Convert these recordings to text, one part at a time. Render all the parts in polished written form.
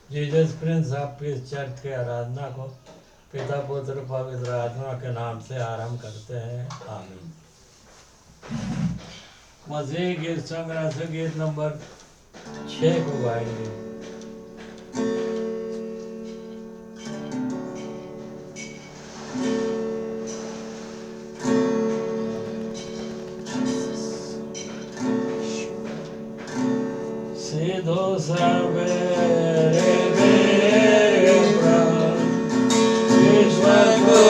Jesus Prince of peace church के आराधना को पिता पुत्र पवित्र आत्मा के नाम से आरंभ करते हैं। आमीन। मसीह गीत संग्रह से गीत नंबर 6 को गाएंगे। सीधो सवेरे मेरे प्रभु विश्व को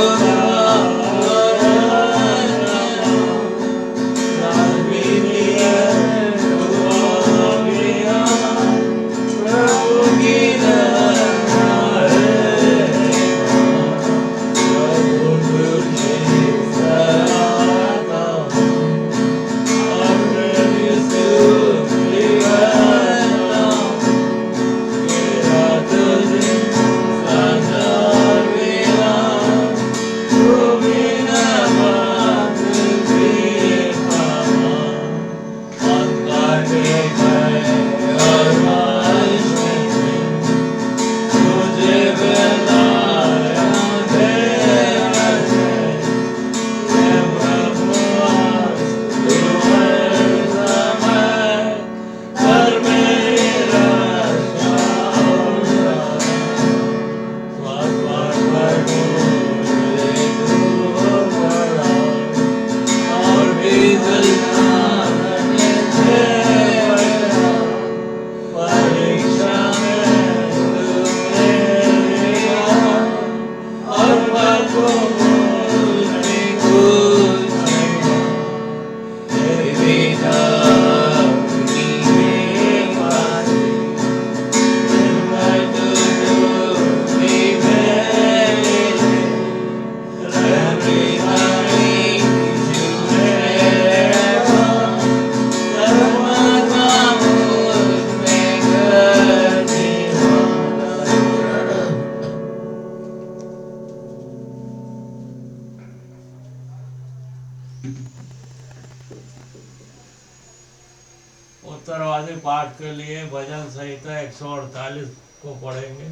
उत्तरवादी पाठ के लिए भजन संहिता 148 को पढ़ेंगे।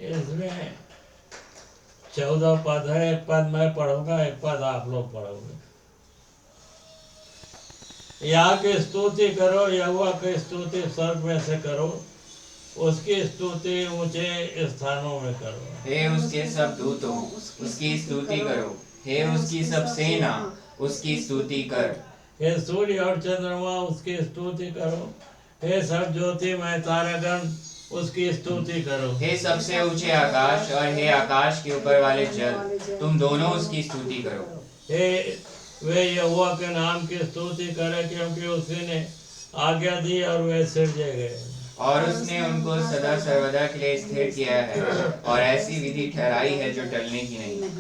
इसमें 14 पद है। एक पद मैं पढ़ूंगा, एक पद आप लोग पढ़ोगे। यहाँ की स्तुति करो, यहोवा की स्तुति स्वर्ग में से करो, उसकी स्तुति ऊंचे स्थानों में करो। हे उसके सब दूतों, उसकी स्तुति करो। हे उसकी सब सेना, उसकी स्तुति कर। हे सूर्य और चंद्रमा, उसकी स्तुति करो। हे सब ज्योतिमय तारागण, उसकी स्तुति करो। हे सबसे ऊंचे आकाश और हे आकाश के ऊपर वाले जल, तुम दोनों उसकी स्तुति करो। हे वे यहोवा के नाम की स्तुति करें, क्योंकि उसी ने आज्ञा दी और वे सिरजे गए। और उसने उनको सदा सर्वदा के लिए स्थिर किया है, और ऐसी विधि ठहराई है जो टलने की नहीं।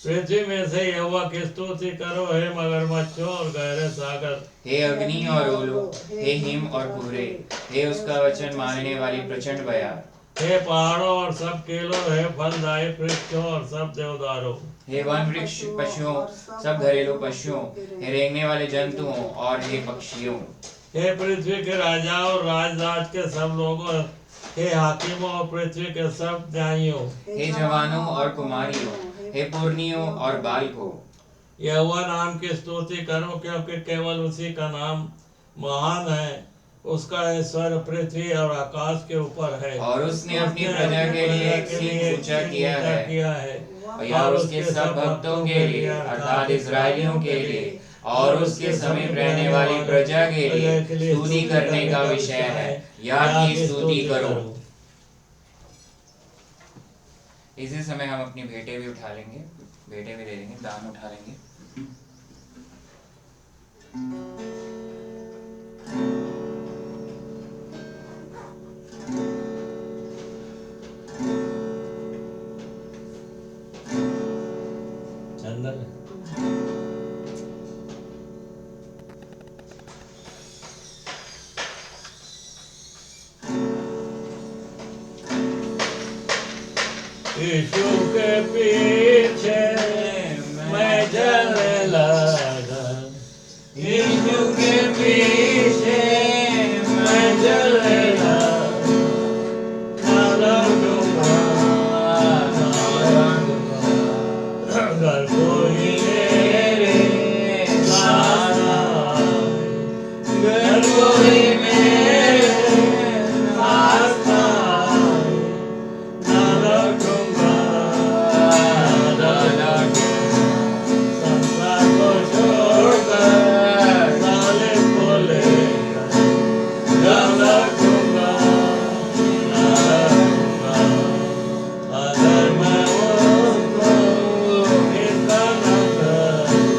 पृथ्वी में से यहोवा की स्तुति करो, हे मगरमच्छों और गहरे सागर। हे अग्नि और ओलो, हे हिम और कोहरे, हे उसका वचन मानने वाली प्रचंड बयार। हे पहाड़ों और सब केलों, हे फलदायी वृक्षों और सब देवदारों। हे वन वृक्ष पशुओं, सब घरेलू पशुओं, हे रेंगने वाले जंतुओं और हे पक्षियों। हे पृथ्वी के राजाओं और राज के सब लोगों, हे हाकिमों और पृथ्वी के सब न्यायियों। हे जवानों और कुमारियों, हे पुरनियों और बालकों। यहोवा नाम की स्तुति करो, क्योंकि केवल उसी का नाम महान है। उसका ऐश्वर्य पृथ्वी और आकाश के ऊपर है, और उसने अपनी प्रजा के लिए एक सिंह ऊंचा किया है, और उसके सब भक्तों के लिए अर्थात इजरायलियों के लिए और उसके समीप रहने वाली प्रजा के लिए स्तुति करने का विषय है। याह की स्तुति करो। इसी समय हम अपनी भेंटें भी उठा लेंगे, भेंटें भी दे देंगे, दान उठा लेंगे। चंदन यीशु के पीछे मैं चलने लगा, यीशु के पीछे मैं चलने लगा, ना लौटूंगा, अगर कोई मेरे साथ आए, अगर कोई मेरे साथ आए, ना लौटूंगा, ना लौटूंगा, संसार को छोड़कर साले को लेकर, ना लौटूंगा, ना लौटूंगा, अगर मैं उसको इतना न करूं,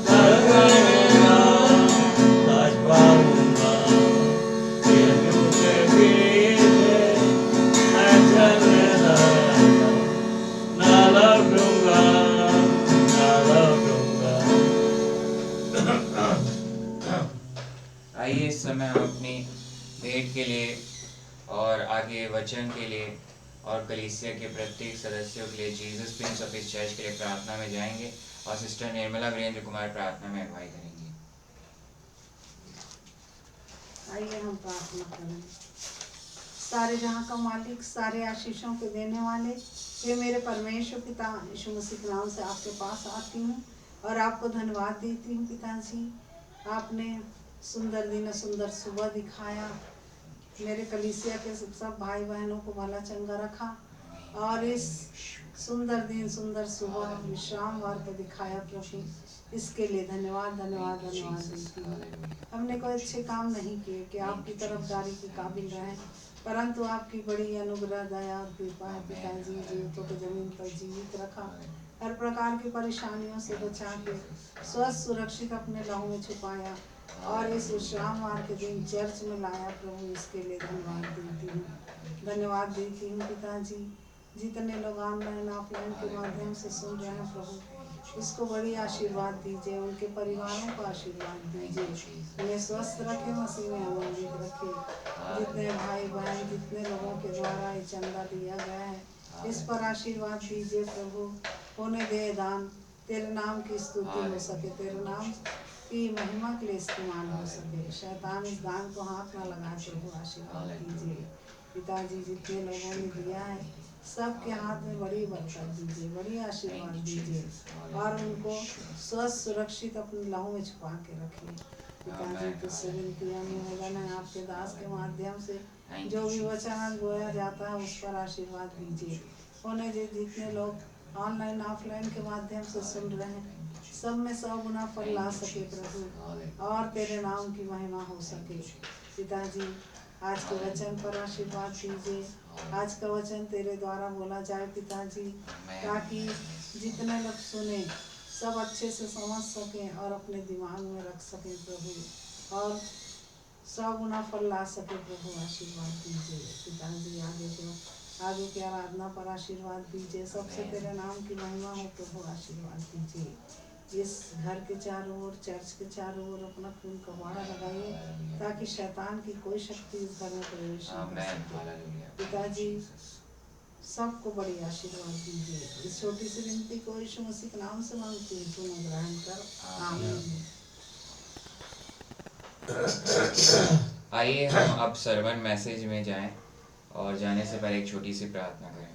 तब मेरा सच पाऊंगा, यीशु के पीछे मैं चलने लगा, ना लौटूंगा, ना लौटूंगा। आइए इस समय हम अपनी भेंट के लिए और आगे वचन के लिए और कलीसिया के प्रत्येक सदस्यों के लिए Jesus Prince of his church के लिए प्रार्थना में जाएंगे और सिस्टर निर्मला वीरेंद्र कुमार प्रार्थना में अगुवाई करेंगे। आइए हम प्रार्थना करें। सारे जहाँ का मालिक, सारे आशीषों को देने वाले, ये मेरे परमेश्वर पिता यीशु मसीह के नाम से आपके पास आती हूँ और आपको धन्यवाद देती हूँ पिताजी। आपने सुंदर दिन, सुंदर सुबह दिखाया, मेरे कलीसिया के सब भाई बहनों को भला चंगा रखा और इस सुंदर दिन, सुंदर सुबह विश्रामवार को दिखाया प्रभु, इसके लिए धन्यवाद धन्यवाद धन्यवाद देती हूँ। हमने कोई अच्छे काम नहीं किए कि आपकी तरफदारी के काबिल रहें, परंतु आपकी बड़ी अनुग्रह, दया और कृपा है पिताजी। जीवितों को जमीन पर जीवित रखा, हर प्रकार की परेशानियों से बचा के स्वस्थ सुरक्षित अपने लहू में छुपाया और इस विश्रामवार के दिन चर्च में लाया प्रभु, इसके लिए धन्यवाद देती हूँ, धन्यवाद देती हूँ पिताजी। जितने लोग ऑनलाइन ऑफलाइन के माध्यम से सुन रहे हैं प्रभु, उसको बड़ी आशीर्वाद दीजिए, उनके परिवारों को आशीर्वाद दीजिए, उन्हें स्वस्थ रखे, मसीह में आनंदित रखे। जितने भाई बहन, जितने लोगों के द्वारा ये चंदा दिया गया है, इस पर आशीर्वाद दीजिए प्रभु। होने दे दान, तेरे नाम की स्तुति हो सके, तेरे नाम की महिमा के लिए इस्तेमाल हो सके। शैतान इस दान को हाथ ना लगा, प्रभु आशीर्वाद दीजिए पिताजी। जितने लोगों ने दिया है, सबके हाथ में बड़ी बरकत दीजिए, बड़ी आशीर्वाद दीजिए और उनको स्वस्थ सुरक्षित अपने लहू में छुपा के रखिए पिताजी। तुझसे विनती है, निवेदन है, आपके दास के माध्यम से जो भी वचन बोया जाता है उस पर आशीर्वाद दीजिए। होने दे जितने लोग ऑनलाइन ऑफलाइन के माध्यम से सुन रहे हैं, सब में 100 गुना फल ला सके प्रभु और तेरे नाम की महिमा हो सके पिताजी। आज के वचन पर आशीर्वाद दीजिए, आज का वचन तेरे द्वारा बोला जाए पिताजी, ताकि जितने लोग सुने सब अच्छे से समझ सकें और अपने दिमाग में रख सकें प्रभु और 100 गुना फल ला सके प्रभु। आशीर्वाद दीजिए पिताजी, आगे की आराधना पर आशीर्वाद दीजिए, सबसे तेरे नाम की महिमा हो प्रभु। आशीर्वाद दीजिए, इस घर के चारों ओर, चर्च के चारों ओर अपना खून का बाड़ा लगाइए, ताकि शैतान की कोई शक्ति इस घर में प्रवेश न कर सके पिताजी। सबको बड़ी आशीर्वाद दीजिए। इस छोटी सी विनती को यीशु मसीह के नाम से मांगती हूँ, तुम ग्रहण कर, आमीन। आइए हम अब सर्वन मैसेज में जाएं और जाने से पहले एक छोटी सी प्रार्थना करें।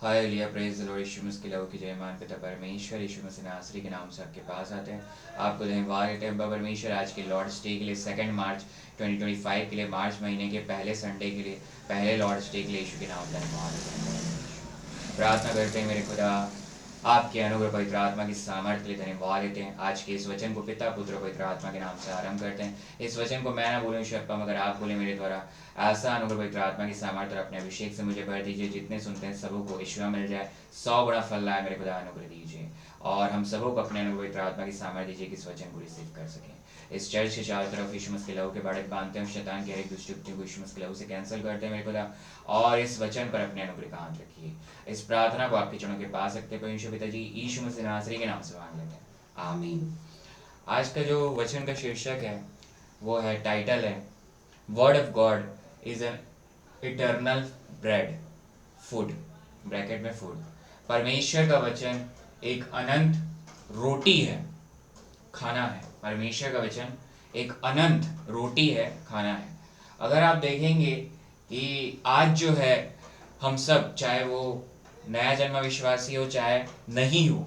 Hallelujah, praise the lord. Yeshu Masih के लहू की जयमान पिता परमेश्वर, यीशु मसीह नासरी के नाम से आपके पास आते हैं, आपको धन्यवाद देते हैं परमेश्वर आज के लॉर्ड्स डे के लिए, 2 मार्च 2025 के लिए, मार्च महीने के पहले संडे के लिए, पहले लॉर्ड्स डे के लिए यीशु के नाम धन्यवाद देते हैं। प्रार्थना करते हैं मेरे खुदा, आपके अनुग्रह पवित्र आत्मा की सामर्थ्य के लिए धन्यवाद देते हैं। आज के इस वचन को पिता पुत्र पवित्र आत्मा के नाम से आरंभ करते हैं। इस वचन को मैं ना बोलूं शप्पा, मगर आप बोले मेरे द्वारा। ऐसा अनुग्रह पवित्र आत्मा की सामर्थ्य और अपने अभिषेक से मुझे भर दीजिए, जितने सुनते हैं सबों को ईश्वर मिल जाए, 100 गुणा फल लाए मेरे खुदा अनुग्रह दीजिए, और हम सबों को अपने अनुग्रह पवित्र आत्मा की सामर्थ्य दीजिए कि इस वचन को रिसीव कर सकें। इस चर्च के चारों तरफ यीशु मसीह के लहू के बाड़े बांधते हैं, शैतान की हर एक दुष्ट युक्ति को यीशु मसीह के लहू से कैंसिल करते हैं मेरे खुदा, और इस वचन पर अपने अनुग्रह का हाथ रखिए। इस प्रार्थना को आपके चरणों के पास रखते हैं परमेश्वर पिता जी, यीशु मसीह नासरी के नाम से मांग लेते हैं, आमीन। आज का जो वचन का शीर्षक है वो है, टाइटल है, word of God is an eternal bread, food, bracket में फूड। परमेश्वर का वचन एक अनंत रोटी है, खाना है। परमेश्वर का वचन एक अनंत रोटी है, खाना है। अगर आप देखेंगे कि आज जो है हम सब, चाहे वो नया जन्म विश्वासी हो चाहे नहीं हो,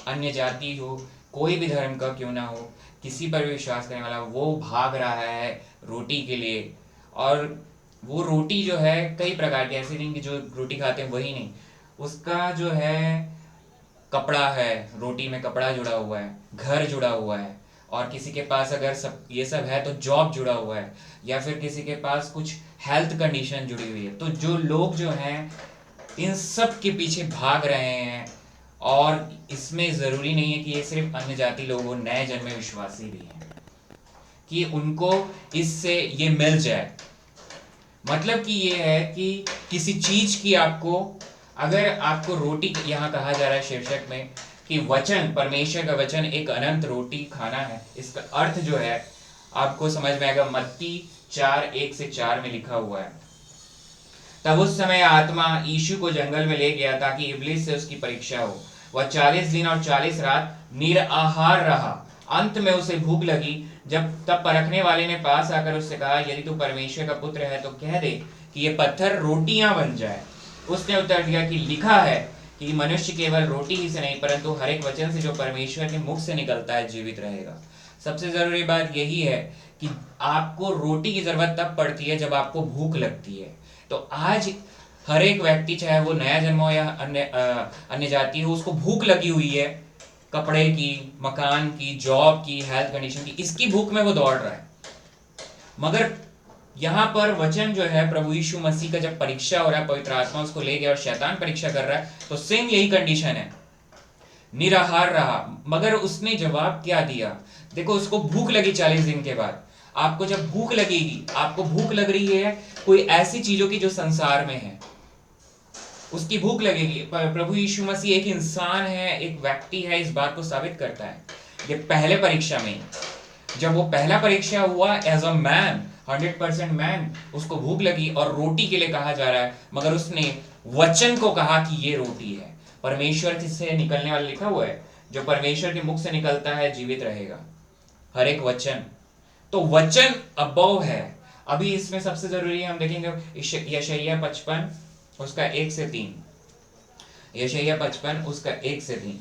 अन्य जाति हो, कोई भी धर्म का क्यों ना हो, किसी पर भी विश्वास करने वाला, वो भाग रहा है रोटी के लिए। और वो रोटी जो है कई प्रकार की, ऐसी नहीं कि जो रोटी खाते हैं वही नहीं, उसका जो है कपड़ा है, रोटी में कपड़ा जुड़ा हुआ है, घर जुड़ा हुआ है, और किसी के पास अगर सब ये सब है तो जॉब जुड़ा हुआ है, या फिर किसी के पास कुछ हेल्थ कंडीशन जुड़ी हुई है। तो जो लोग जो हैं इन सब के पीछे भाग रहे हैं, और इसमें ज़रूरी नहीं है कि ये सिर्फ अन्य जाति लोग हो, नए जन्मे विश्वासी भी हैं, कि उनको इससे ये मिल जाए। मतलब कि ये है कि किसी चीज की आपको, अगर आपको रोटी, यहाँ कहा जा रहा है शीर्षक में कि वचन, परमेश्वर का वचन एक अनंत रोटी खाना है, इसका अर्थ जो है आपको समझ में आएगा। मत्ती 4:1-4 में लिखा हुआ है, तब उस समय आत्मा यीशु को जंगल में ले गया ताकि इब्लीस से उसकी परीक्षा हो। वह 40 दिन और 40 रात निराहार रहा। अंत में उसे भूख लगी। तब परखने वाले ने पास आकर उससे कहा, यदि तू परमेश्वर का पुत्र है तो कह दे कि ये पत्थर रोटियां बन जाए। उसने उत्तर दिया कि लिखा है कि मनुष्य केवल रोटी ही से नहीं परंतु हर एक वचन से जो परमेश्वर के मुख से निकलता है जीवित रहेगा। सबसे जरूरी बात यही है कि आपको रोटी की जरूरत तब पड़ती है जब आपको भूख लगती है। तो आज हर एक व्यक्ति, चाहे वो नया जन्म हो या अन्य जाति हो, उसको भूख लगी हुई है, कपड़े की, मकान की, जॉब की, हेल्थ कंडीशन की, इसकी भूख में वो दौड़ रहा है। मगर यहाँ पर वचन जो है, प्रभु यीशु मसीह का जब परीक्षा हो रहा है, पवित्र आत्मा उसको ले गया और शैतान परीक्षा कर रहा है, तो सेम यही कंडीशन है, निराहार रहा। मगर उसने जवाब क्या दिया? देखो, उसको भूख लगी 40 दिन के बाद। आपको जब भूख लगेगी, आपको भूख लग रही है कोई ऐसी चीजों की जो संसार में है, उसकी भूख लगेगी। प्रभु यीशु मसीह एक इंसान है, एक व्यक्ति है, इस बात को साबित करता है। ये पहले परीक्षा में, जब वो पहला परीक्षा हुआ एज अ मैन, 100% मैन, उसको भूख लगी और रोटी के लिए कहा जा रहा है, मगर उसने वचन को कहा कि ये रोटी है, परमेश्वर से निकलने वाला, लिखा हुआ है जो परमेश्वर के मुख से निकलता है जीवित रहेगा। हर एक वचन, तो वचन अबव है। अभी इसमें सबसे जरूरी है, हम देखेंगे यशायाह 55 उसका 1-3, यशायाह 55 उसका 1-3।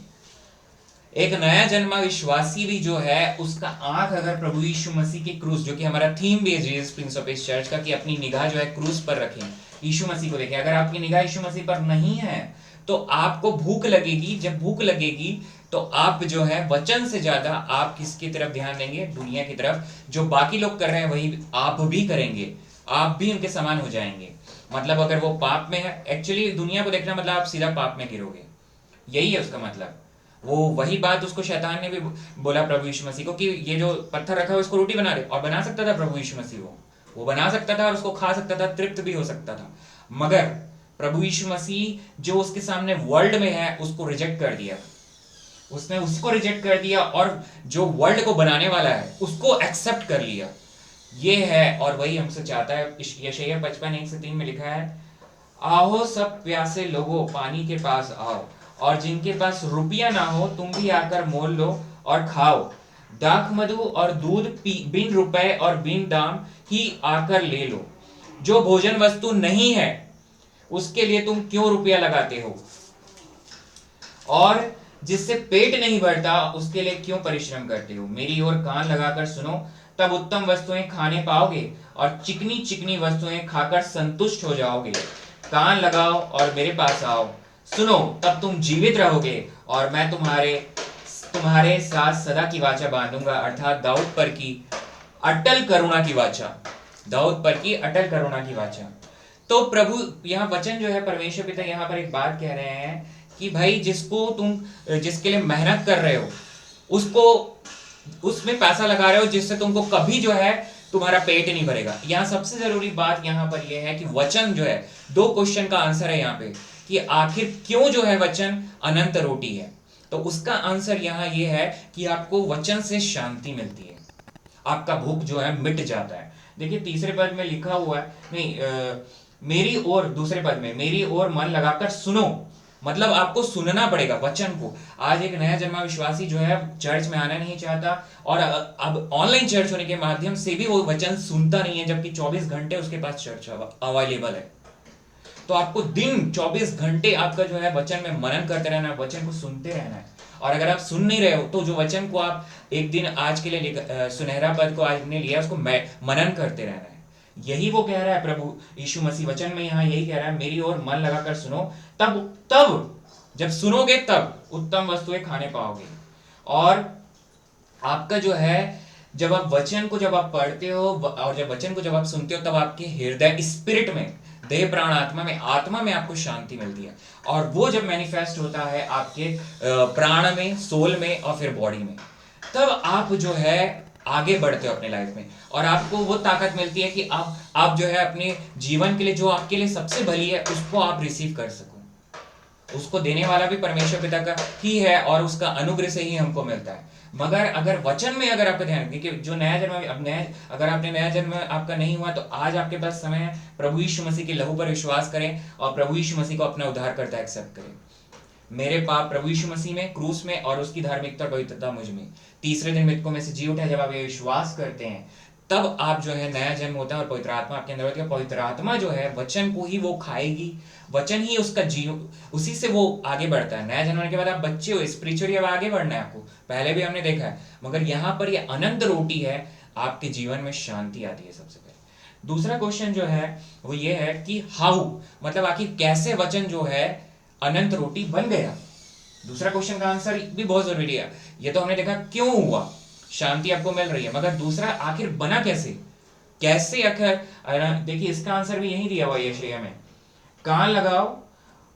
एक नया जन्मा विश्वासी भी जो है, उसका आंख अगर प्रभु यीशु मसीह के क्रूस, जो कि हमारा थीम भी है Jesus Prince of peace church का, कि अपनी निगाह जो है क्रूस पर रखें, यीशु मसीह को देखें। अगर आपकी निगाह यीशु मसीह पर नहीं है तो आपको भूख लगेगी। जब भूख लगेगी तो आप जो है वचन से ज्यादा आप किसकी तरफ ध्यान देंगे? दुनिया की तरफ। जो बाकी लोग कर रहे हैं वही आप भी करेंगे, आप भी उनके समान हो जाएंगे। मतलब अगर वो पाप में है, एक्चुअली दुनिया को देखना मतलब आप सीधा पाप में गिरोगे, यही है उसका मतलब। वो वही बात उसको शैतान ने भी बोला प्रभु यीशु मसीह को कि ये जो पत्थर रखा है उसको रोटी बना दे, और बना सकता था प्रभु यीशु मसीह, वो बना सकता था और उसको खा सकता था, तृप्त भी हो सकता था। मगर प्रभु यीशु मसीह जो उसके सामने वर्ल्ड में है उसको रिजेक्ट कर दिया, उसने उसको रिजेक्ट कर दिया, और जो वर्ल्ड को बनाने वाला है उसको एक्सेप्ट कर लिया। ये है, और वही हमसे चाहता है। यशायाह 55:1-3 में लिखा है, आओ सब प्यासे लोगों पानी के पास आओ, और जिनके पास रुपया ना हो तुम भी आकर मोल लो और खाओ। दाख मधु और दूध बिन रुपए और बिन दाम ही आकर ले लो। जो भोजन वस्तु नहीं है उसके लिए तुम क्यों रुपया लगाते हो, और जिससे पेट नहीं भरता उसके लिए क्यों परिश्रम करते हो। मेरी ओर कान लगाकर सुनो, तब उत्तम वस्तुएं खाने पाओगे और चिकनी चिकनी वस्तुएं खाकर संतुष्ट हो जाओगे। कान लगाओ और मेरे पास आओ, सुनो तब तुम जीवित रहोगे और मैं तुम्हारे साथ सदा की वाचा बांधूंगा, अर्थात दाऊद पर की अटल करुणा की वाचा, दाऊद पर की अटल करुणा की वाचा। तो प्रभु यहाँ वचन जो है परमेश्वर पिता यहाँ पर एक बात कह रहे हैं कि भाई जिसके लिए मेहनत कर रहे हो उसको उसमें पैसा लगा रहे हो जिससे तुमको कभी जो है तुम्हारा पेट नहीं भरेगा। यहाँ सबसे जरूरी बात यहाँ पर यह है कि वचन जो है, दो क्वेश्चन का आंसर है यहाँ पे कि आखिर क्यों जो है वचन अनंत रोटी है। तो उसका आंसर यहाँ ये है कि आपको वचन से शांति मिलती है, आपका भूख जो है मिट जाता है। देखिए तीसरे पद में लिखा हुआ है, दूसरे पद में मेरी ओर मन लगाकर सुनो, मतलब आपको सुनना पड़ेगा वचन को। आज एक नया जन्मा विश्वासी जो है चर्च में आना नहीं चाहता और अब ऑनलाइन चर्च होने के माध्यम से भी वो वचन सुनता नहीं है, जबकि 24 घंटे उसके पास चर्च अवेलेबल है। तो आपको दिन 24 घंटे आपका जो है वचन में मनन करते रहना है, वचन को सुनते रहना है। और अगर आप सुन नहीं रहे हो तो जो वचन को आप एक दिन आज के लिए सुनहरा पद को आज ने लिया उसको मनन करते रहना है। यही वो कह रहा है प्रभु यीशु मसीह वचन में यहाँ यही कह रहा है, मेरी ओर मन लगाकर सुनो, तब जब सुनोगे तब उत्तम वस्तुएं खाने पाओगे। और आपका जो है जब आप वचन को जब आप पढ़ते हो और जब वचन को जब आप सुनते हो तब आपके हृदय स्पिरिट में, देह प्राण आत्मा में आपको शांति मिलती है। और वो जब मैनिफेस्ट होता है आपके प्राण में, सोल में और फिर बॉडी में, तब आप जो है आगे बढ़ते हो अपने लाइफ में और आपको वो ताकत मिलती है कि आप जो है अपने जीवन के लिए जो आपके लिए सबसे भली है उसको आप रिसीव कर सको। उसको देने वाला भी परमेश्वर पिता का ही है और उसका अनुग्रह से ही हमको मिलता है। मगर अगर वचन में अगर आपका ध्यान, क्योंकि जो नया जन्म अगर आपने नया जन्म आपका नहीं हुआ तो आज आपके पास समय है, प्रभु यीशु मसीह के लहू पर विश्वास करें और प्रभु यीशु मसीह को अपना उद्धारकर्ता एक्सेप्ट करें। मेरे पाप प्रभु यीशु मसीह में, क्रूस में और उसकी धार्मिकता और पवित्रता मुझ में, तीसरे दिन मृतकों में से जी उठा। जब आप ये विश्वास करते हैं तब आप जो है नया जन्म होता है और पवित्र आत्मा आपके अंदर होती है। पवित्र आत्मा जो है वचन को ही वो खाएगी, वचन ही उसका जीव, उसी से वो आगे बढ़ता है। नया जन्म होने के बाद आप बच्चे हो, स्पिरिचुअली अब आगे बढ़ना है आपको, पहले भी हमने देखा है। मगर यहाँ पर ये अनंत रोटी है, आपके जीवन में शांति आती है सबसे पहले। दूसरा क्वेश्चन जो है वो ये है कि हाउ, मतलब आखिर कैसे वचन जो है अनंत रोटी बन गया। दूसरा क्वेश्चन का आंसर भी बहुत जरूरी है। ये तो हमने देखा क्यों हुआ, शांति आपको मिल रही है, मगर दूसरा आखिर बना कैसे आखिर। देखिए इसका आंसर भी यही दिया हुआ है यशायाह में, कान लगाओ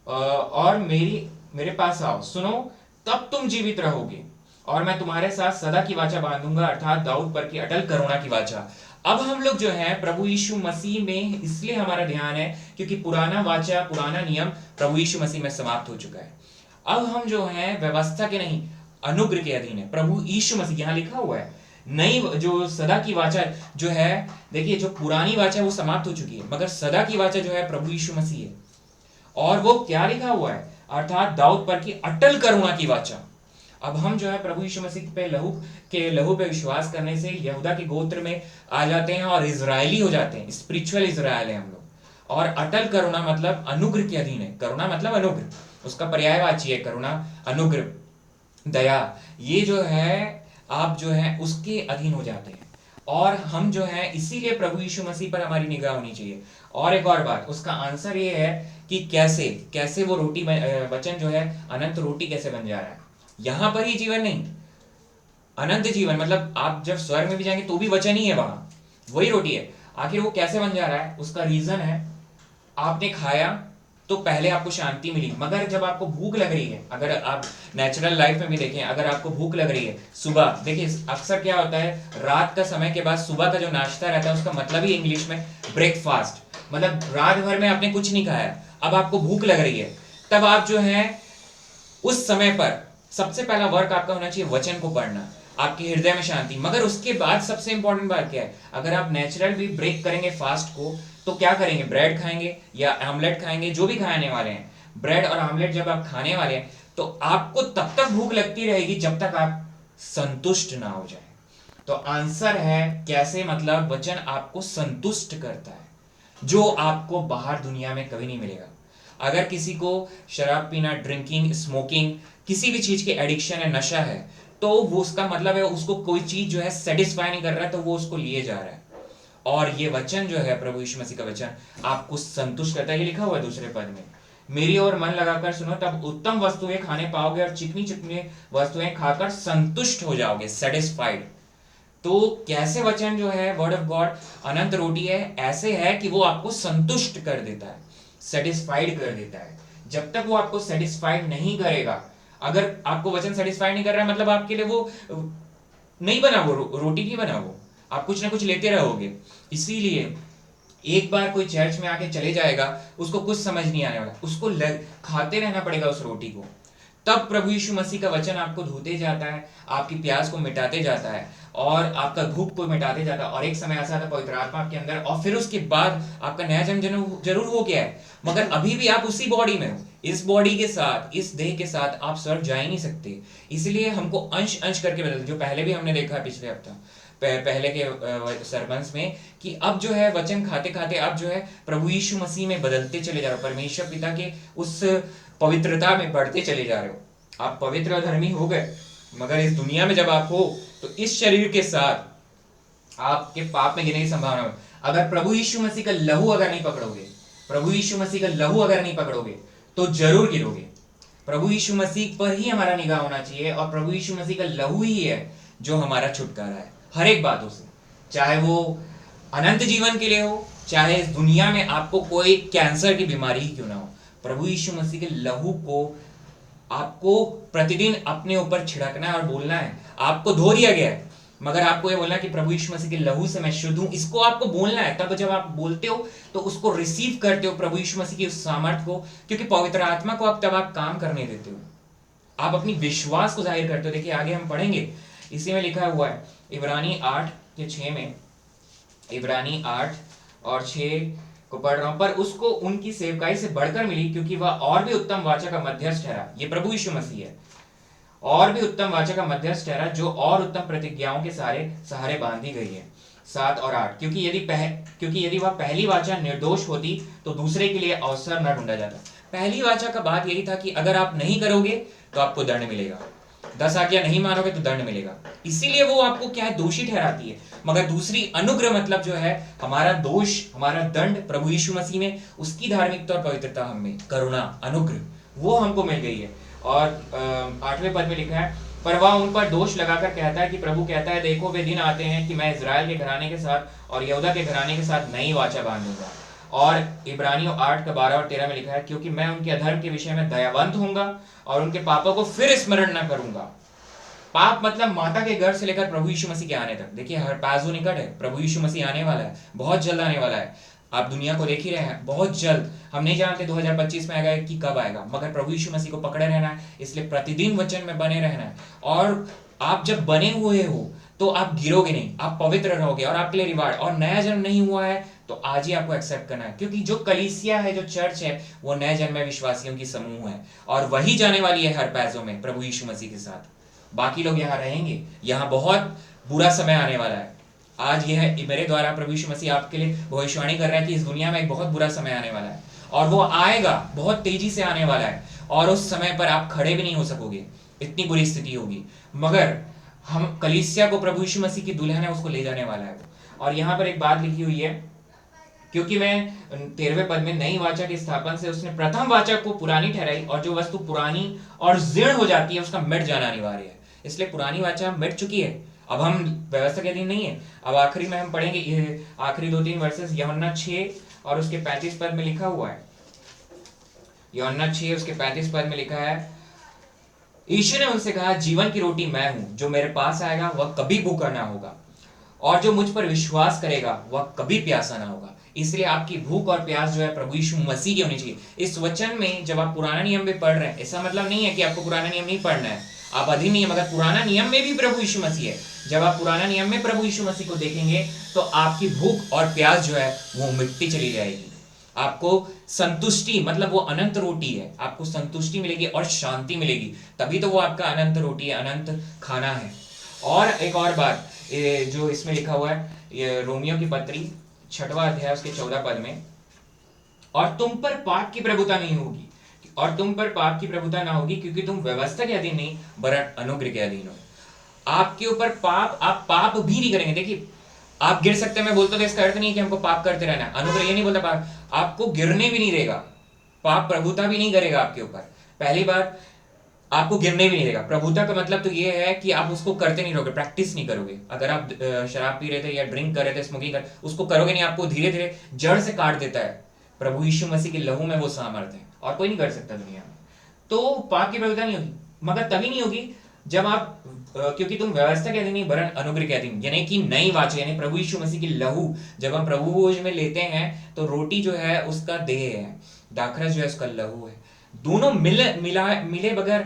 और मेरे पास आओ, सुनो तब तुम जीवित रहोगे और मैं तुम्हारे साथ सदा की वाचा बांधूंगा, अर्थात दाऊद पर की अटल करुणा की वाचा। अब हम लोग जो है प्रभु यीशु मसीह में, इसलिए हमारा ध्यान है क्योंकि पुराना वाचा, पुराना नियम प्रभु यीशु मसीह में समाप्त हो चुका है। अब हम जो है व्यवस्था के नहीं, अनुग्रह के अधीन है। प्रभु यीशु मसीह, यहाँ लिखा हुआ है नई जो सदा की वाचा जो है, देखिए जो पुरानी वाचा वो समाप्त हो चुकी है, मगर सदा की वाचा जो है प्रभु यीशु मसीह है। और वो क्या लिखा हुआ है, अर्थात दाऊद पर की अटल करुणा की वाचा। अब हम जो है प्रभु यीशु मसीह पे लहू पे विश्वास करने से यहूदा के गोत्र में आ जाते हैं और इजरायली हो जाते हैं, स्पिरिचुअल इजराइल है हम लोग। और अटल करुणा मतलब अनुग्रह के अधीन है, करुणा मतलब अनुग्रह, उसका पर्यायवाची है करुणा, अनुग्रह, दया। ये जो है आप जो है उसके अधीन हो जाते हैं और हम जो है इसीलिए प्रभु यीशु मसीह पर हमारी निगाह होनी चाहिए। और एक और बात, उसका आंसर ये है कि कैसे वो रोटी वचन जो है अनंत रोटी कैसे बन जा रहा है। यहां पर ही जीवन नहीं, अनंत जीवन, मतलब आप जब स्वर्ग में भी जाएंगे तो भी वचन ही है, वहां वही रोटी है। आखिर वो कैसे बन जा रहा है, उसका रीजन है आपने खाया तो पहले आपको शांति मिली, मगर जब आपको भूख लग रही है, अगर आप नेचुरल लाइफ में भी देखें, अगर आपको भूख लग रही है सुबह, देखिए अक्सर क्या होता है रात का समय के बाद सुबह का जो नाश्ता रहता है उसका मतलब ही इंग्लिश में ब्रेकफास्ट, मतलब रात भर में आपने कुछ नहीं खाया, अब आपको भूख लग रही है, तब आप जो है उस समय पर सबसे पहला वर्क आपका होना चाहिए वचन को पढ़ना, आपके हृदय में शांति। मगर उसके बाद सबसे इंपॉर्टेंट बात क्या है, अगर आप नेचुरल भी ब्रेक करेंगे फास्ट को तो क्या करेंगे, ब्रेड खाएंगे या आमलेट खाएंगे, जो भी खाने वाले हैं, ब्रेड और आमलेट जब आप खाने वाले हैं तो आपको तब तक भूख लगती रहेगी जब तक आप संतुष्ट ना हो जाए। तो आंसर है कैसे, मतलब वचन आपको संतुष्ट करता है, जो आपको बाहर दुनिया में कभी नहीं मिलेगा। अगर किसी को शराब पीना, ड्रिंकिंग, स्मोकिंग, किसी भी चीज की एडिक्शन है, नशा है, तो वो उसका मतलब है उसको कोई चीज जो है सेटिस्फाई नहीं कर रहा है, तो वो उसको लिए जा रहा है। और ये वचन जो है प्रभु यीशु मसीह का वचन आपको संतुष्ट करता है। ये लिखा हुआ है दूसरे पद में, मेरी ओर मन लगाकर सुनो, तब उत्तम वस्तुएं खाने पाओगे और चिकनी चिकनी वस्तुएं खाकर संतुष्ट हो जाओगे, सेटिस्फाइड। तो कैसे वचन जो है वर्ड ऑफ गॉड अनंत रोटी है, ऐसे है कि वो आपको संतुष्ट कर देता है, सेटिस्फाइड कर देता है। जब तक वो आपको सेटिस्फाइड नहीं करेगा, अगर आपको वचन सेटिस्फाइड नहीं कर रहा है, मतलब आपके लिए वो नहीं बना, वो रोटी नहीं बना, वो आप कुछ ना कुछ लेते रहोगे। इसीलिए एक बार कोई चर्च में आके चले जाएगा, उसको कुछ समझ नहीं आने वाला, उसको खाते रहना पड़ेगा उस रोटी को। तब प्रभु यीशु मसीह का वचन आपको धोते जाता है, आपकी प्यास को मिटाते जाता है और आपका भूख को मिटाते जाता है। और एक समय ऐसा आता है पवित्र आत्मा आपके अंदर, और फिर उसके बाद आपका नया जन्म जरूर हो गया है, मगर अभी भी आप उसी बॉडी में हो। इस बॉडी के साथ, इस देह के साथ आप स्वर्ग जा ही नहीं सकते। इसलिए हमको अंश अंश करके बदलते, जो पहले भी हमने देखा पिछले हफ्ता पहले के सरमन्स में, कि अब जो है वचन खाते खाते आप जो है प्रभु यीशु मसीह में बदलते चले जा रहे हो, परमेश्वर पिता के उस पवित्रता में बढ़ते चले जा रहे हो। आप पवित्र और धर्मी हो गए, मगर इस दुनिया में जब आप हो तो इस शरीर के साथ आपके पाप में गिरने की संभावना है। अगर प्रभु यीशु मसीह का लहू अगर नहीं पकड़ोगे, प्रभु यीशु मसीह का लहू अगर नहीं पकड़ोगे तो जरूर गिरोगे। प्रभु यीशु मसीह पर ही हमारा निगाह होना चाहिए, और प्रभु यीशु मसीह का लहू ही है जो हमारा छुटकारा है हर एक बातों से, चाहे वो अनंत जीवन के लिए हो, चाहे इस दुनिया में आपको कोई कैंसर की बीमारी ही क्यों ना हो। प्रभु यीशु मसीह के लहू को आपको प्रतिदिन अपने ऊपर छिड़कना है और बोलना है, आपको धो दिया गया है, मगर आपको ये बोलना है कि प्रभु यीशु मसीह के लहू से मैं शुद्ध हूं। इसको आपको बोलना है। तब जब आप बोलते हो तो उसको रिसीव करते हो, प्रभु यीशु मसीह की उस सामर्थ को, क्योंकि पवित्र आत्मा को तब आप काम करने देते हो, आप अपनी विश्वास को जाहिर करते हो। देखिए आगे हम पढ़ेंगे, इसी में लिखा हुआ है इब्रानी 8:6 में, इब्रानी 8 और 6 को पढ़ रहा हूं। पर उसको उनकी सेवकाई से बढ़कर मिली, क्योंकि वह और भी उत्तम वाचा का मध्यस्थ ठहरा। ये प्रभु यीशु मसीह है, और भी उत्तम वाचा का मध्यस्थ ठहरा, जो और उत्तम प्रतिज्ञाओं के सहारे बांधी गई है। 7 और 8, क्योंकि यदि वह पहली वाचा निर्दोष होती तो दूसरे के लिए अवसर न ढूंढा जाता। पहली वाचा का बात यही था कि अगर आप नहीं करोगे तो आपको दंड मिलेगा, 10 आज्ञा नहीं मानोगे तो दंड मिलेगा। इसीलिए वो आपको क्या है, दोषी ठहराती है। मगर दूसरी अनुग्रह, मतलब जो है हमारा दोष, हमारा दंड प्रभु यीशु मसीह में, उसकी धार्मिकता और पवित्रता हमें, करुणा, अनुग्रह, वो हमको मिल गई है। और 8वें पद में लिखा है, पर वह उन पर दोष लगाकर कहता है कि प्रभु कहता है, देखो वे दिन आते हैं कि मैं इजराइल के घराने के साथ और यहूदा के घराने के साथ नई वाचा बांधूंगा। और इब्रानियों 8:12 और 13 में लिखा है, क्योंकि मैं उनके अधर्म के विषय में दयावंत होऊंगा और उनके पापों को फिर स्मरण न करूंगा। पाप मतलब माता के गर्भ से लेकर प्रभु यीशु मसीह के आने तक। देखिए हर पैजो निकट है, प्रभु यीशु मसीह आने वाला है, बहुत जल्द आने वाला है। आप दुनिया को देख ही रहे हैं, बहुत जल्द। हम नहीं जानते 2025 में आएगा कि कब आएगा, मगर प्रभु यीशु मसीह को पकड़े रहना है। इसलिए प्रतिदिन वचन में बने रहना है, और आप जब बने हुए हो तो आप गिरोगे नहीं, आप पवित्र रहोगे, और आपके लिए रिवार्ड। और नया जन्म नहीं हुआ है तो आज ही आपको एक्सेप्ट करना है, क्योंकि जो कलीसिया है, जो चर्च है, वो नए जन्म में विश्वासियों की समूह है, और वही जाने वाली है हर पैजों में प्रभु यीशु मसीह के साथ। बाकी लोग यहाँ रहेंगे। यहाँ बहुत बुरा समय आने वाला है। आज यह मेरे द्वारा प्रभु यीशु मसीह आपके लिए भविष्यवाणी कर रहा है कि इस दुनिया में एक बहुत बुरा समय आने वाला है, और वो आएगा, बहुत तेजी से आने वाला है, और उस समय पर आप खड़े भी नहीं हो सकोगे, इतनी बुरी स्थिति होगी। मगर हम कलीसिया को प्रभु यीशु मसीह की दुल्हन है, उसको ले जाने वाला है। और यहाँ पर एक बात लिखी हुई है, क्योंकि मैं 13वें पद में, नई वाचा के स्थापन से उसने प्रथम वाचा को पुरानी ठहराई, और जो वस्तु पुरानी और जीर्ण हो जाती है उसका मिट जाना अनिवार्य है। इसलिए पुरानी वाचा मिट चुकी है, अब हम व्यवस्था के अधीन नहीं है। अब आखिरी में हम पढ़ेंगे, ये आखिरी 2-3 वर्सेस, यूहन्ना 6 और उसके 35 पद में लिखा हुआ है। यूहन्ना 6 उसके 35 पद में लिखा है, यीशु ने उनसे कहा, जीवन की रोटी मैं हूं, जो मेरे पास आएगा वह कभी भूखा ना होगा, और जो मुझ पर विश्वास करेगा वह कभी प्यासा ना होगा। इसलिए आपकी भूख और प्यास जो है प्रभु यीशु मसीह की होनी चाहिए। इस वचन में जब आप पुराना नियम में पढ़ रहे हैं, ऐसा मतलब नहीं है कि आपको पुराना नियम नहीं पढ़ना है, आप अधीन नहीं है, मगर पुराना नियम में भी प्रभु यीशु मसीह है। जब आप पुराना नियम में प्रभु यीशु मसीह को देखेंगे तो आपकी भूख और प्यास जो है वो मिटती चली जाएगी। आपको संतुष्टि, मतलब वो अनंत रोटी है, आपको संतुष्टि मिलेगी और शांति मिलेगी, तभी तो वो आपका अनंत रोटी है, अनंत खाना है। और एक और बात जो इसमें लिखा हुआ है, ये रोमियो की पत्री 6वां अध्याय उसके 14 पद में, और तुम पर पाप की प्रभुता नहीं होगी, और तुम पर पाप की प्रभुता ना होगी, क्योंकि तुम व्यवस्था के अधीन नहीं वरन अनुग्रह के अधीन हो। आपके ऊपर पाप, आप पाप भी नहीं करेंगे। देखिए आप गिर सकते हैं, मैं बोलता हूं, इसका अर्थ नहीं है कि हमको पाप करते रहना है। अनुग्रह ये नहीं बोलता पाप, आपको गिरने भी नहीं देगा, पाप प्रभुता भी नहीं करेगा आपके ऊपर। पहली बात, आपको गिरने भी नहीं देगा। प्रभुता का मतलब तो ये है कि आप उसको करते नहीं रहोगे, प्रैक्टिस नहीं करोगे। अगर आप शराब पी रहे थे या ड्रिंक कर रहे थे, स्मोकिंग कर, उसको करोगे नहीं, आपको धीरे धीरे जड़ से काट देता है। प्रभु यीशु मसीह के लहू में वो सामर्थ है और कोई नहीं कर सकता दुनिया में। तो पाप की प्रभुता नहीं होगी, मगर तभी नहीं होगी जब आप क्योंकि तुम व्यवस्था के अधीन नहीं वरन अनुग्रह के अधीन, यानी कि नई वाचा, यानी प्रभु यीशु मसीह की लहू जब हम प्रभु भोज में लेते हैं तो रोटी जो है उसका देह है, दाखरस जो है उसका लहू है। दोनों मिले बगैर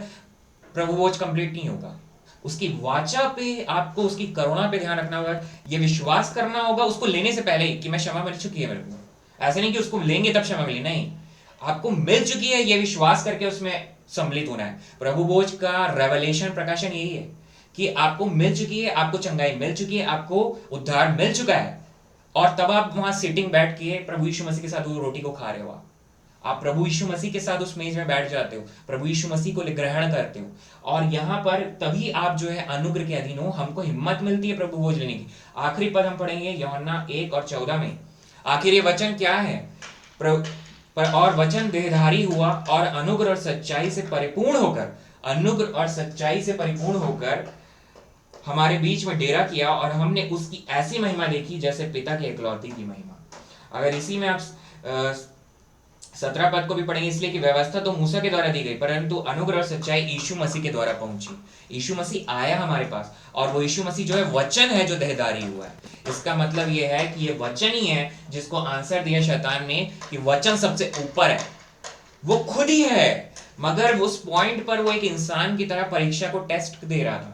प्रभु भोज कंप्लीट नहीं होगा। उसकी वाचा पे आपको, उसकी करुणा पे ध्यान रखना होगा, ये विश्वास करना होगा उसको लेने से पहले कि मैं क्षमा मिल चुकी है मेरे को। ऐसा नहीं कि उसको लेंगे तब क्षमा मिली, नहीं, आपको मिल चुकी है ये विश्वास करके उसमें सम्मिलित होना है। प्रभु भोज का रेवलेशन, प्रकाशन यही है कि आपको मिल चुकी है, आपको चंगाई मिल चुकी है, आपको उद्धार मिल चुका है, और तब आप वहां सिटिंग बैठ के प्रभु यीशु मसीह के साथ वो रोटी को खा रहे हो। आप प्रभु यीशु मसीह के साथ उस मेज में बैठ जाते हो, प्रभु यीशु मसीह को ग्रहण करते हो, और यहाँ पर तभी आप जो है अनुग्रह के अधीन हो। हमको हिम्मत मिलती है प्रभु भोज लेने की। आखिरी पद हम पढ़ेंगे यूहन्ना 1:14 में। आखिर ये वचन क्या है? और वचन देहधारी हुआ और अनुग्रह और सच्चाई से परिपूर्ण होकर, अनुग्रह और सच्चाई से परिपूर्ण होकर हमारे बीच में डेरा किया, और हमने उसकी ऐसी महिमा देखी जैसे पिता के एकलौती की महिमा। अगर इसी में आप 17 पद को भी पढ़ेंगे, इसलिए कि व्यवस्था तो मूसा के द्वारा दी गई, परंतु अनुग्रह और सच्चाई यीशु मसीह के द्वारा पहुंची। यीशु मसीह आया हमारे पास, और वो यीशु मसीह जो है वचन है जो देहधारी हुआ है। इसका मतलब ये है कि ये वचन ही है जिसको आंसर दिया शैतान ने कि वचन सबसे ऊपर है, वो खुद ही है, मगर उस पॉइंट पर वो एक इंसान की तरह परीक्षा को टेस्ट दे रहा था।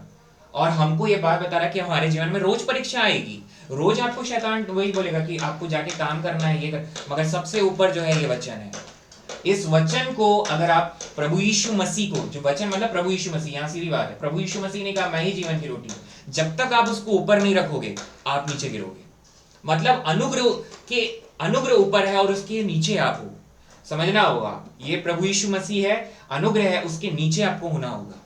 और हमको ये बात बता रहा कि हमारे जीवन में रोज परीक्षा आएगी, रोज आपको शैतान वही बोलेगा कि आपको जाके काम करना है, ये कर, मगर सबसे ऊपर जो है ये वचन है। इस वचन को अगर आप प्रभु यीशु मसीह को, जो वचन मतलब प्रभु यीशु मसीह, यहाँ सीधी बात है, प्रभु यीशु मसीह ने कहा मैं ही जीवन की रोटी हूं, जब तक आप उसको ऊपर नहीं रखोगे आप नीचे गिरोगे। मतलब अनुग्रह ऊपर है और उसके नीचे आप हो, समझना होगा। ये प्रभु यीशु मसीह है, अनुग्रह है, उसके नीचे आपको होना होगा।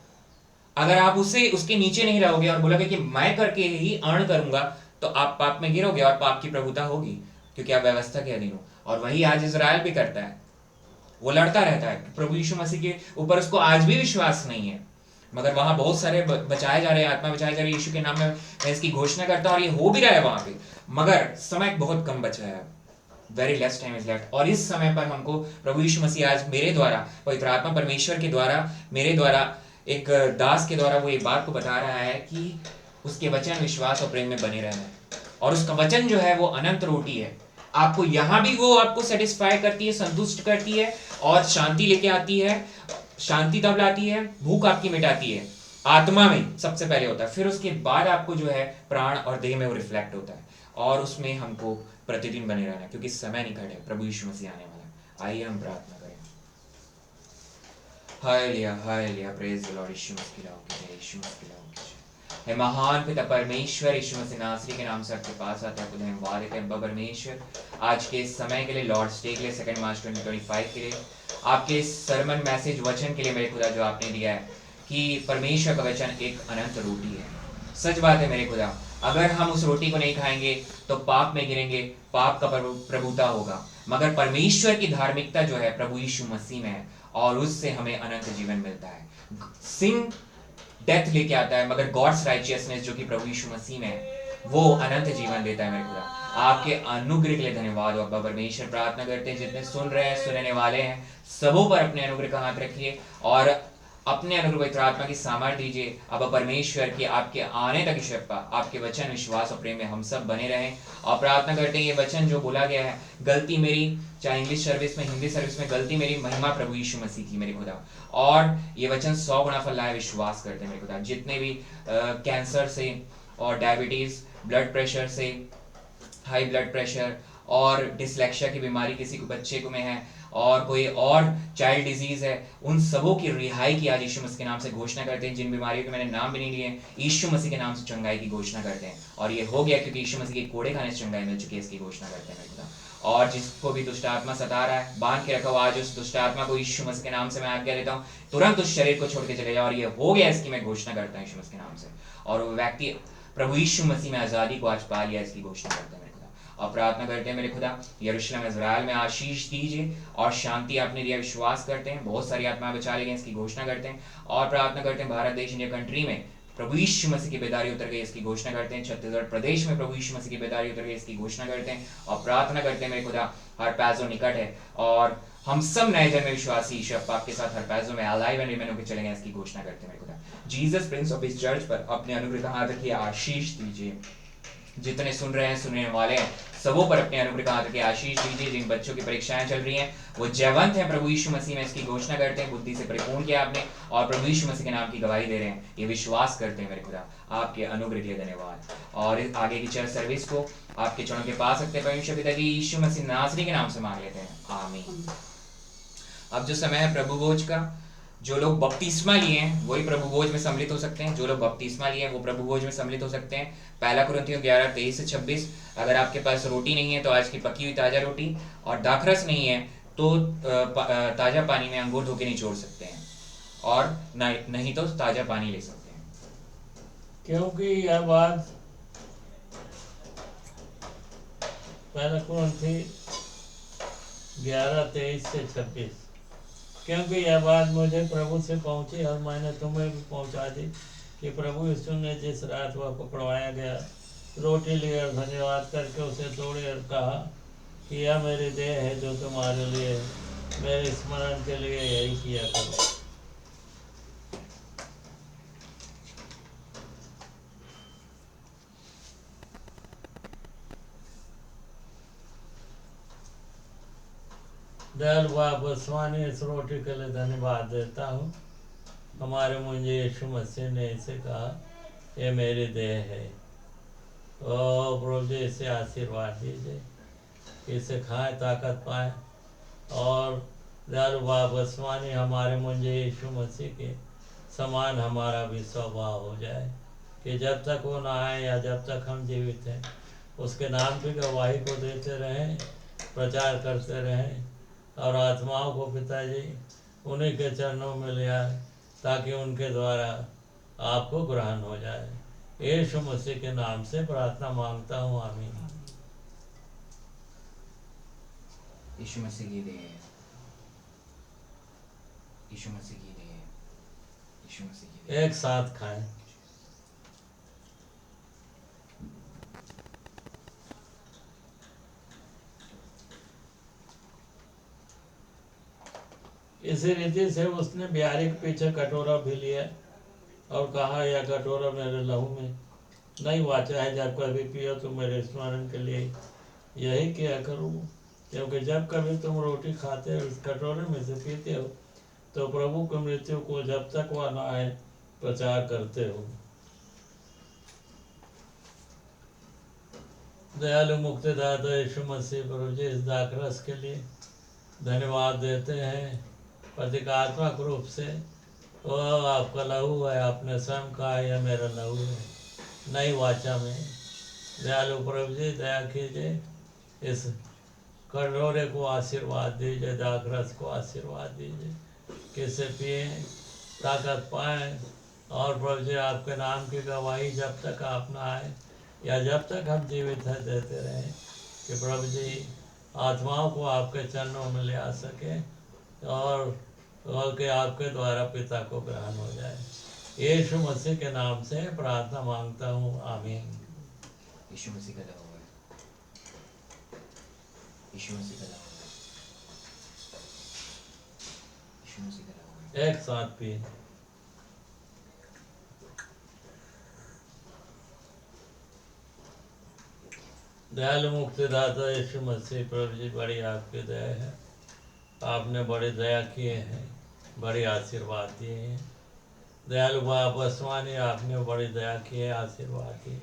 अगर आप उसके नीचे नहीं रहोगे और बोलोगे कि मैं करके ही अर्न करूंगा, तो आप पाप में गिरोगे और पाप की प्रभुता होगी, क्योंकि आप व्यवस्था के अधीन हो। और वही आज इजराइल भी करता है, वो लड़ता रहता है। प्रभु यीशु मसीह के ऊपर उसको आज भी विश्वास नहीं है, मगर वहां बहुत सारे बचाए जा रहे हैं, आत्मा बचाए जा रही है यीशु के नाम में, मैं इसकी घोषणा करता हूं, और ये हो भी रहा है वहां पे, मगर समय बहुत कम बचा है, very less time is left. और इस समय पर हमको प्रभु यीशु मसीह आज मेरे द्वारा, पवित्र आत्मा परमेश्वर के द्वारा, मेरे द्वारा, एक दास के द्वारा वो ये बात को बता रहा है कि उसके वचन विश्वास और प्रेम में बने रहना है, और उसका वचन जो है वो अनंत रोटी है। आपको यहाँ भी वो आपको सेटिस्फाई करती है, संतुष्ट करती है, और शांति लेके आती है। शांति तब लाती है, भूख आपकी मिटाती है, आत्मा में सबसे पहले होता है, फिर उसके बाद आपको जो है प्राण और देह में वो रिफ्लेक्ट होता है, और उसमें हमको प्रतिदिन बने रहना है, क्योंकि समय निकट है, प्रभु यीशु मसीह आने वाला है। आइए हम प्रार्थना करें। Hallelujah, hallelujah, praise the lord. Yeshu Masih की जय, यीशु मसीह की जय। हे महान पिता परमेश्वर, यीशु मसीह नासरी के नाम से आपके पास आते हैं, खुदा धन्यवाद देते हैं परमेश्वर आज के इस समय के लिए, लॉर्ड्स डे के लिए, 2 मार्च 2025 के लिए, आपके सरमन मैसेज वचन के लिए मेरे खुदा जो आपने दिया है कि परमेश्वर का वचन एक अनंत रोटी है। सच बात है मेरे खुदा, अगर हम उस रोटी को नहीं खाएंगे तो पाप में गिरेंगे, पाप का प्रभुता होगा, मगर परमेश्वर की धार्मिकता जो है प्रभु यीशु मसीह में है, और उससे हमें अनंत जीवन मिलता है। सिंह डेथ लेके आता है, मगर गॉड्स राइचियसनेस जो कि प्रभु यीशु मसीह में है वो अनंत जीवन देता है। मेरे खुदा आपके अनुग्रह के लिए धन्यवाद हो अब्बा परमेश्वर। प्रार्थना करते हैं जितने सुन रहे हैं, सुनने वाले हैं, सबों पर अपने अनुग्रह का हाथ रखिए, और अपने अनुग्रह पवित्र आत्मा की सामर्थ्य दीजिए अब्बा परमेश्वर की, आपके आने तक ईश्वर आपके वचन विश्वास और प्रेम में हम सब बने रहें। और प्रार्थना करते हैं ये वचन जो बोला गया है, गलती मेरी, चाहे इंग्लिश सर्विस में, हिंदी सर्विस में, गलती मेरी, महिमा प्रभु यीशु मसीह की मेरे खुदा, और ये वचन 100 गुना फल लाए विश्वास करते हैं मेरे खुदा। जितने भी कैंसर से और डायबिटीज, ब्लड प्रेशर से, हाई ब्लड प्रेशर और डिसलेक्सिया की बीमारी किसी को बच्चे को में है, और कोई और चाइल्ड डिजीज है, उन सबों की रिहाई की आज यीशु मसीह के नाम से घोषणा करते हैं। जिन बीमारियों के मैंने नाम भी नहीं लिए, यीशु मसीह के नाम से चंगाई की घोषणा करते हैं, और ये हो गया क्योंकि यीशु मसीह के कोड़े खाने से चंगाई मिल चुकी है, इसकी घोषणा करते हैं मेरे खुदा। और जिसको भी दुष्ट आत्मा सता रहा है, बांध के रखा हुआ, आज उस दुष्ट आत्मा को यीशु मसीह के नाम से मैं आज्ञा देता हूँ, तुरंत उस शरीर को छोड़ के चले जाओ, और ये हो गया इसकी मैं घोषणा करता हूँ यीशु मसीह के नाम से। और वो व्यक्ति प्रभु यीशु मसीह में आजादी को आज पा लिया, इसकी घोषणा करता है मेरे खुदा। और प्रार्थना करते हैं मेरे खुदा यरूशलेम इज़राइल में आशीष दीजिए और शांति आपने दिया विश्वास करते हैं, बहुत सारी आत्माएं बचा ली गई इसकी घोषणा करते हैं। और प्रार्थना करते हैं भारत देश इंडिया कंट्री में प्रभु यीशु मसीह की बेदारी उतर गई इसकी घोषणा करते हैं। छत्तीसगढ़ प्रदेश में प्रभु यीशु मसीह की बेदारी उतर गई इसकी घोषणा करते हैं। और प्रार्थना करते हैं मेरे खुदा हर पैसों निकट है और हम सब नए जन्मे विश्वासी ईश्वर आपके साथ हर पैसों में अलाइव एंड रिमेन होकर चलेंगे इसकी घोषणा करते हैं मेरे खुदा। जीसस प्रिंस ऑफ इस चर्च पर अपने अनुग्रह का हाथ रखिए, आशीष दीजिए। जितने सुन रहे हैं सुनने वाले हैं सबों पर अपने अनुग्रह का हाथ रखिए, आशीष दीजिए। जिन बच्चों की परीक्षाएं चल रही हैं वो जयवंत हैं प्रभु यीशु मसीह में इसकी घोषणा करते हैं। बुद्धि से परिपूर्ण किया आपने और प्रभु यीशु मसीह के नाम की गवाही दे रहे हैं, ये विश्वास करते हैं मेरे खुदा। आपके अनुग्रह के लिए धन्यवाद। और आगे की चर्च सर्विस को आपके चरणों के पास रखते हैं परमेश्वर पिता जी यीशु मसीह नासरी के नाम से मांग लेते हैं, आमीन। अब जो समय है प्रभु भोज का, जो लोग बपतिस्मा लिए हैं वही प्रभु भोज में सम्मिलित हो सकते हैं। जो लोग बपतिस्मा लिए हैं वो प्रभु भोज में सम्मिलित हो सकते हैं। पहला कुरिन्थियों 11:23-26। अगर आपके पास रोटी नहीं है तो आज की पकी हुई ताज़ा रोटी, और दाखरस नहीं है तो ताज़ा पानी में अंगूर धो के निचोड़ सकते हैं, और नहीं तो ताज़ा पानी ले सकते हैं। क्योंकि यह बात पहला कुरिन्थी 11:23-26, क्योंकि यह बात मुझे प्रभु से पहुंची और मैंने तुम्हें भी पहुंचा दी कि प्रभु यीशु ने जिस रात वह पकड़वाया गया रोटी ली और धन्यवाद करके उसे तोड़े और कहा कि यह मेरी देह है जो तुम्हारे लिए, मेरे स्मरण के लिए यही किया करो। दयालु बाबा स्वामी इस रोटी के लिए धन्यवाद देता हूँ। हमारे मुझे यीशु मसीह ने इसे कहा ये मेरी देह है। ओ प्रभु जी इसे आशीर्वाद दीजिए, इसे खाएं ताकत पाएं। और दयालु बाबा स्वामी हमारे मुझे यीशु मसीह के समान हमारा भी स्वभाव हो जाए कि जब तक वो ना आए या जब तक हम जीवित हैं उसके नाम की गवाही को देते रहें, प्रचार करते रहें और आत्माओं को पिताजी उन्हीं के चरणों में ले आए ताकि उनके द्वारा आपको ग्रहण हो जाए। यीशु मसीह के नाम से प्रार्थना मांगता हूँ, आमीन। यीशु मसीह की देह, यीशु मसीह की देह, यीशु मसीह की देह। एक साथ खाएं। इसी रीति से उसने बिहारी के पीछे कटोरा भी लिया और कहा यह कटोरा मेरे लहू में नहीं वाचा है, जब कभी पियो तो मेरे स्मरण के लिए यही किया करो। क्योंकि जब कभी तुम रोटी खाते हो इस कटोरे में से पीते हो तो प्रभु की मृत्यु को जब तक वह न आए प्रचार करते हो। दयालु मुक्तिदाता यीशु मसीह प्रभु जी इस दाखरस के लिए धन्यवाद देते हैं। प्रतीकात्मक रूप से वो आपका लहू है, आपने स्वयं कहा यह मेरा लहू है नई वाचा में। दयालु प्रभु जी दया कीजिए, इस कटोरे को आशीर्वाद दीजिए, दाखरस को आशीर्वाद दीजिए कि इसे पिए ताकत पाएँ। और प्रभु जी आपके नाम की गवाही जब तक आप ना आए या जब तक हम जीवित हैं देते रहें कि प्रभु जी आत्माओं को आपके चरणों में ले आ सके और कि आपके द्वारा पिता को ग्रहण हो जाए। यीशु मसीह के नाम से प्रार्थना मांगता हूँ, आमीन। यीशु मसीह का नाम है, यीशु मसीह का नाम है, यीशु मसीह का नाम है। एक साथ पिए। दयालु मुक्तिदाता यीशु मसीह प्रभु जी बड़ी आपकी दया है, आपने बड़ी दया किए हैं, बड़ी आशीर्वाद दिए हैं। दयालु बाबा स्वामी आपने बड़ी दया की है, आशीर्वाद दिए।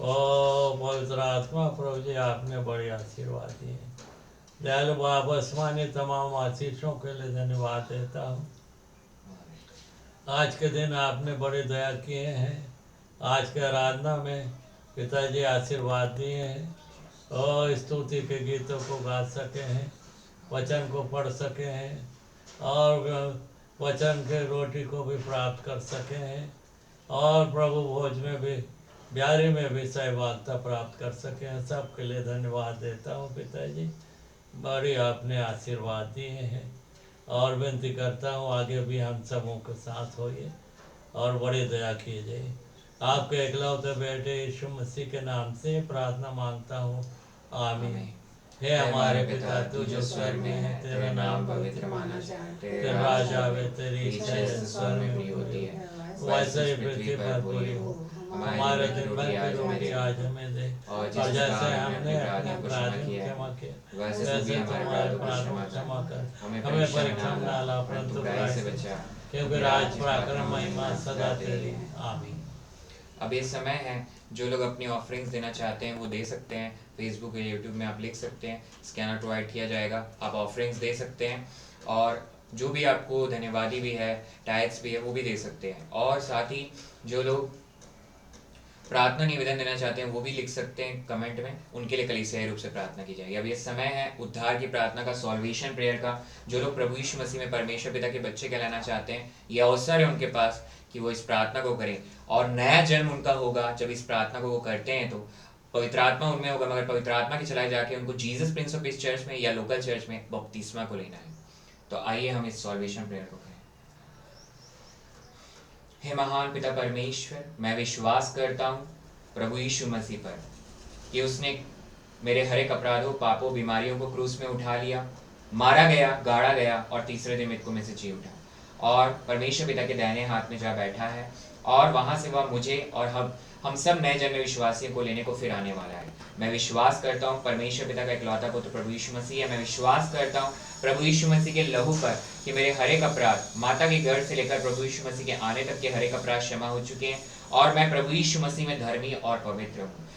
ओ पवित्र आत्मा प्रभु जी आपने बड़ी आशीर्वाद दिए। दयालु बाबा स्वामी तमाम आशीषों के लिए धन्यवाद देता हूँ। आज के दिन आपने बड़ी दया किए हैं, आज के आराधना में पिताजी आशीर्वाद दिए हैं और स्तुति के गीतों को गा सके हैं, वचन को पढ़ सके हैं और वचन के रोटी को भी प्राप्त कर सके हैं और प्रभु भोज में भी ब्यारी में भी सहभागिता प्राप्त कर सकें। सबके लिए धन्यवाद देता हूँ पिताजी, बड़ी आपने आशीर्वाद दिए हैं, और विनती करता हूँ आगे भी हम सबों के साथ होइए और बड़ी दया कीजिए। आपके इकलौते बेटे यीशु मसीह के नाम से प्रार्थना मांगता हूँ, आमीन। हे हमारे पिता तू जो स्वर्ग में है, तेरा नाम पवित्र माना जाए, तेरा राज आवे, तेरी इच्छा जैसे स्वर्ग में भी होती है वैसे ही पृथ्वी पर पूरी हो। हमारे दिन भर की रोटी आज हमें दे, और जैसे हमने अपने अपराधियों को क्षमा किया वैसे हमारे अपराधों को क्षमा कर। हमें परीक्षा में डाला परंतु बुराई से बचा, क्योंकि राज पराक्रम महिमा सदा तेरी है, आमीन। अब ये समय है, जो लोग अपनी ऑफरिंग्स देना चाहते हैं वो दे सकते हैं। फेसबुक या यूट्यूब में आप लिख सकते हैं, स्कैनर प्रोवाइड किया जाएगा, आप ऑफरिंग्स दे सकते हैं। और जो भी आपको धन्यवादी भी है, टाइट्स भी है, वो भी दे सकते हैं। और साथ ही जो लोग प्रार्थना निवेदन देना चाहते हैं वो भी लिख सकते हैं कमेंट में, उनके लिए कलीसियाई रूप से प्रार्थना की जाएगी। अब ये समय है उद्धार की प्रार्थना का, सॉल्वेशन प्रेयर का। जो लोग प्रभु यीशु मसीह में परमेश्वर पिता के बच्चे कहलाना चाहते हैं, ये अवसर है उनके पास कि वो इस प्रार्थना को करें, और नया जन्म उनका होगा जब इस प्रार्थना को वो करते हैं। तो पवित्र आत्मा उनमें होगा, मगर पवित्र आत्मा के चलाए जाके उनको Jesus Prince of peace church में या लोकल चर्च में बपतिस्मा को लेना है। तो आइए हम इस सॉल्वेशन प्रेयर को करें। हे महान पिता परमेश्वर, मैं विश्वास करता हूँ प्रभु यीशु मसीह पर कि उसने मेरे हर एक अपराधों, पापों, बीमारियों को क्रूस में उठा लिया, मारा गया, गाड़ा गया और तीसरे दिन मृतकों में से जी उठा, और परमेश्वर पिता के दाहिने हाथ में जा बैठा है, और वहां से वह मुझे और हम सब नए जन्मे विश्वासियों को लेने को फिर आने वाला है। मैं विश्वास करता हूँ परमेश्वर पिता का इकलौता पुत्र प्रभु यीशु मसीह है। मैं विश्वास करता हूँ प्रभु यीशु मसीह के लहू पर कि मेरे हर एक अपराध, माता के गर्भ से लेकर प्रभु यीशु मसीह के आने तक के हर एक अपराध क्षमा हो चुके हैं, और मैं प्रभु यीशु मसीह में धर्मी और पवित्र हूँ।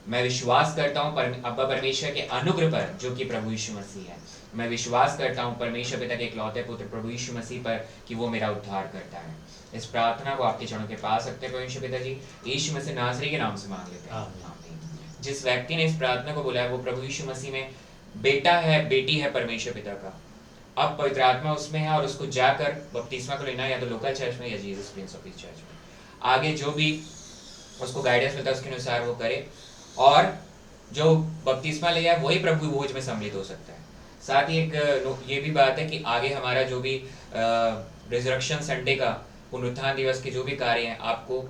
मैं विश्वास करता हूँ अब्बा परमेश्वर के अनुग्रह पर जो कि प्रभु यीशु मसीह है। मैं विश्वास करता हूँ परमेश्वर पिता के इकलौते पुत्र प्रभु यीशु मसीह पर कि वो मेरा उद्धार करता है। इस प्रार्थना को आपके चरणों के पास रखते हैं परमेश्वर पिता जी, यीशु मसीह नासरी के नाम से मांग लेते हैं, आमीन। जिस व्यक्ति ने इस प्रार्थना को बोला है वो प्रभु यीशु मसीह में बेटा है, बेटी है परमेश्वर पिता का। अब पवित्र आत्मा उसमें है, और उसको जाकर बपतिस्मा को लेना है, या तो लोकल चर्च में या Jesus Prince of peace church में। आगे जो भी उसको गाइडेंस मिलता है उसके अनुसार वो करे, और जो बपतिस्मा ले जाए वही प्रभु भोज में सम्मिलित हो सकता है। साथ ही एक ये भी बात है कि आगे हमारा जो भी रिजरेक्शन संडे का, पुनरुत्थान दिवस के जो भी कार्य हैं, आपको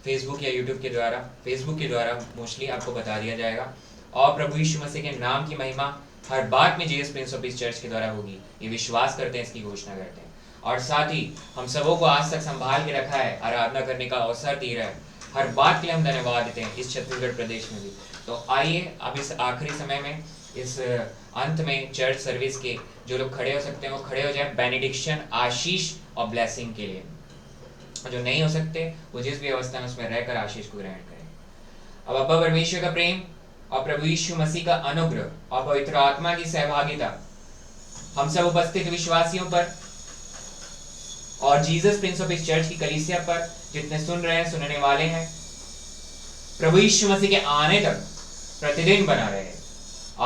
फेसबुक या यूट्यूब के द्वारा मोस्टली आपको बता दिया जाएगा। और प्रभु यीशु मसीह के नाम की महिमा हर बात में Jesus Prince of peace church के द्वारा होगी, ये विश्वास करते हैं, इसकी घोषणा करते हैं। और साथ ही हम सबों को आज तक संभाल के रखा है, आराधना करने का अवसर दे रहा है, हर बात के लिए हम धन्यवाद देते हैं इस छत्तीसगढ़ प्रदेश में भी। तो आइए अब इस आखिरी समय में, इस अंत में चर्च सर्विस के जो लोग खड़े हो सकते हैं वो खड़े हो जाए बेनेडिक्शन, आशीष और ब्लेसिंग के लिए। जो नहीं हो सकते वो जिस भी अवस्था में उसमें रहकर आशीष को ग्रहण करें। अब अब्बा परमेश्वर का प्रेम और प्रभु यीशु मसीह का अनुग्रह और पवित्र आत्मा की सहभागिता हम सब उपस्थित विश्वासियों पर और Jesus Prince of peace church की कलीसिया पर, जितने सुन रहे हैं, सुनने वाले हैं, प्रभु यीशु मसीह के आने तक प्रतिदिन बना रहे।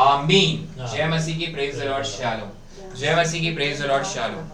आमीन। जय मसीह की, प्रेज द लॉर्ड, शालोम। जय मसीह की, प्रेज द लॉर्ड, शालोम।